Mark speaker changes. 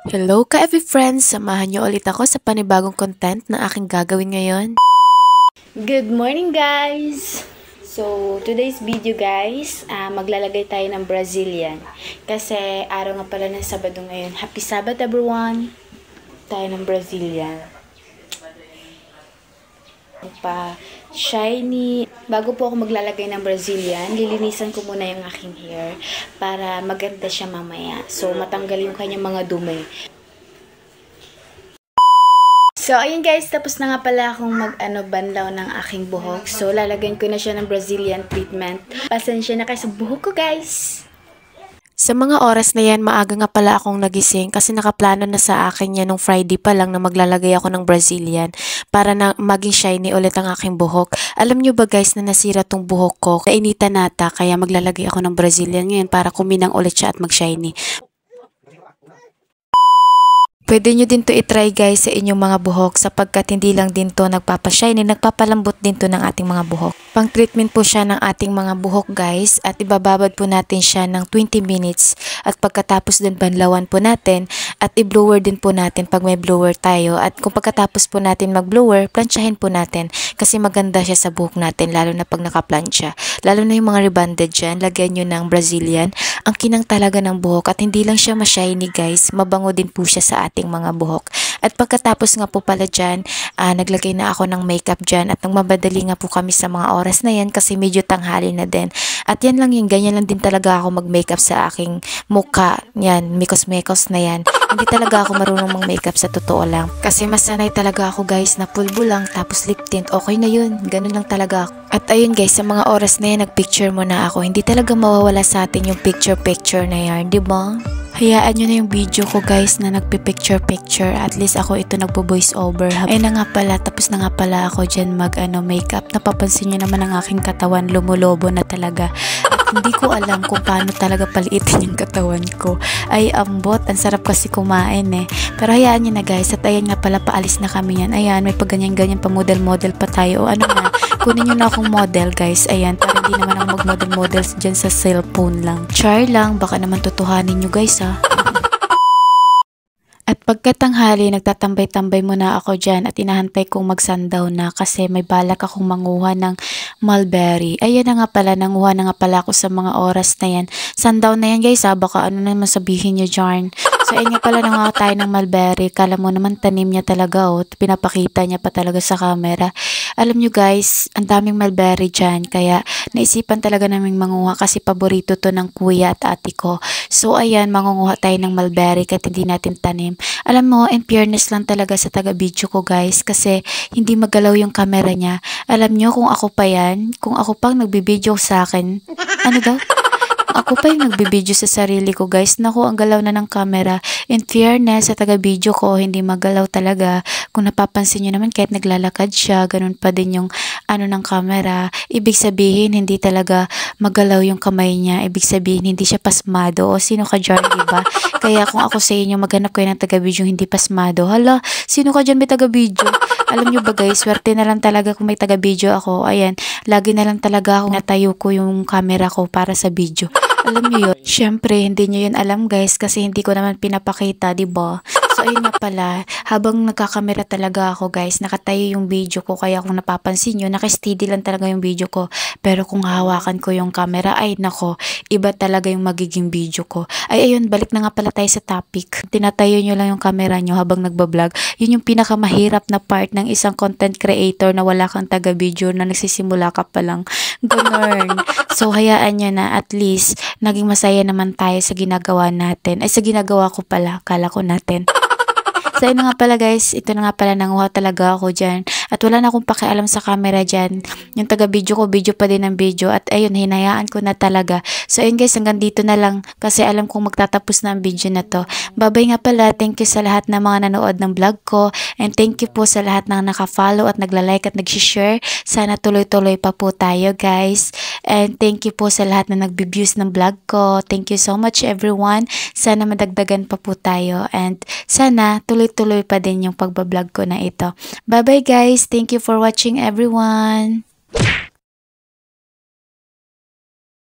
Speaker 1: Hello ka-every friends! Samahan niyo ulit ako sa panibagong content na aking gagawin ngayon.
Speaker 2: Good morning guys! So, today's video guys, maglalagay tayo ng Brazilian. Kasi araw nga pala ng Sabado ngayon. Happy Sabbath everyone! Tayo ng Brazilian. Pa shiny. Bago po ako maglalagay ng Brazilian, lilinisan ko muna yung aking hair para maganda siya mamaya. So, matanggal yung kanyang mga dumi. So, ayun guys, tapos na nga pala akong banlaw ng aking buhok. So, lalagyan ko na siya ng Brazilian treatment. Pasensya na kayo sa buhok ko guys!
Speaker 1: Sa mga oras na yan, maaga nga pala akong nagising kasi nakaplano na sa akin yan nung Friday pa lang na maglalagay ako ng Brazilian para na maging shiny ulit ang aking buhok. Alam nyo ba guys na nasira tong buhok ko? Kainitan nata kaya maglalagay ako ng Brazilian ngayon para kuminang ulit siya at mag-shiny. Pwede nyo din to itry guys sa inyong mga buhok sapagkat hindi lang din to nagpapashine, nagpapalambot din to ng ating mga buhok. Pang treatment po siya ng ating mga buhok guys at ibababad po natin siya ng 20 minutes at pagkatapos din banlawan po natin at i-blower din po natin pag may blower tayo at kung pagkatapos po natin mag-blower, plansyahin po natin kasi maganda siya sa buhok natin lalo na pag nakaplansya. Lalo na yung mga rebonded dyan, lagyan nyo ng Brazilian. Ang kinang talaga ng buhok at hindi lang siya ma-shiny guys, mabango din po siya sa ating mga buhok. At pagkatapos nga po pala dyan, naglagay na ako ng makeup dyan at nagmamadali nga po kami sa mga oras na yan kasi medyo tanghali na din. At yan lang yung ganyan lang din talaga ako mag-makeup sa aking mukha. Yan, mekos-mekos na yan. Hindi talaga ako marunong mag-makeup sa totoo lang. Kasi masanay talaga ako guys na pulbo lang tapos lip tint. Okay na yun. Ganun lang talaga ako. At ayun guys, sa mga oras na yan, nagpicture muna ako. Hindi talaga mawawala sa atin yung picture-picture na yan, di ba? Hayaan nyo na yung video ko guys na nagpipicture-picture. At least ako ito nagpo-voice over. Ay na nga pala, tapos na nga pala ako dyan mag-makeup. Napapansin nyo naman ang aking katawan, lumulobo na talaga. At hindi ko alam kung paano talaga paliitin yung katawan ko. Ay ambot, ang sarap kasi kumain eh. Pero hayaan nyo na guys, at ayan nga pala, paalis na kami yan. Ayan, may pagganyan-ganyan pa model-model pa tayo. O ano na, kunin nyo na akong model guys. Ayan, para hindi naman ako mag-model-model dyan sa cellphone lang. Char lang, baka naman tutuhanin nyo guys ha. At pagkatanghali, nagtatambay-tambay muna ako dyan at inahantay kong mag-sundown na kasi may balak akong manguha ng mulberry. Ayan na nga pala, nanguha na nga pala ako sa mga oras na yan. Sundown na yan guys ha, baka ano naman sabihin nyo dyan. So ayun nga pala, nanguha tayo ng mulberry. Kala mo naman tanim niya talaga oh, pinapakita niya pa talaga sa camera. Alam nyo guys, ang daming mulberry dyan kaya naisipan talaga naming manguha kasi paborito to ng kuya at ate ko. So ayan, mangunguha tayo ng mulberry kahit hindi natin tanim. Alam mo, in fairness lang talaga sa taga-video ko guys kasi hindi magalaw yung camera niya. Alam nyo, kung ako pa yan, kung ako pang nagbibideo sa akin, ano daw? Ako pa yung nagbibideo sa sarili ko guys. Naku, ang galaw na ng camera. In fairness, sa taga-video ko, hindi magalaw talaga. Kung napapansin nyo naman, kahit naglalakad siya, ganun pa din yung ng camera. Ibig sabihin, hindi talaga magalaw yung kamay niya. Ibig sabihin, hindi siya pasmado. O sino ka dyan, diba? Kaya kung ako sa inyo, maghanap kayo ng taga-video hindi pasmado. Hala, sino ka dyan may taga-video? Alam nyo ba guys, swerte na lang talaga kung may taga-video ako. Ayan, lagi na lang talaga ako natayo ko yung camera ko para sa video. Alam nyo yun? Siyempre, hindi nyo yun alam guys kasi hindi ko naman pinapakita, diba? So, ayun nga pala, habang nagkakamera talaga ako guys, nakatayo yung video ko kaya kung napapansin nyo, naka-steady lang talaga yung video ko. Pero kung hawakan ko yung camera, ay nako, iba talaga yung magiging video ko. Ay ayun, balik na nga pala tayo sa topic. Tinatayo nyo lang yung camera nyo habang nagbablog. Yun yung pinakamahirap na part ng isang content creator na wala kang taga-video na nagsisimula ka pa lang. Ganun. So, hayaan nyo na at least naging masaya naman tayo sa ginagawa natin. Ay, sa ginagawa ko pala, kala ko natin. So, yun nga pala guys, ito na nga pala, nanguha talaga ako dyan. At wala na akong pakialam sa camera dyan. Yung taga-video ko, video pa din ng video. At ayun, hinayaan ko na talaga. So, ayun guys, hanggang dito na lang. Kasi alam kong magtatapos na ang video na to. Bye-bye nga pala. Thank you sa lahat ng mga nanood ng vlog ko. And thank you po sa lahat ng naka-follow at nagla-like at nag-share. Sana tuloy-tuloy pa po tayo guys. And thank you po sa lahat na nag-views ng vlog ko. Thank you so much everyone. Sana madagdagan pa po tayo. And sana tuloy-tuloy pa din yung pagbablog ko na ito. Bye-bye guys. Thank you for watching everyone.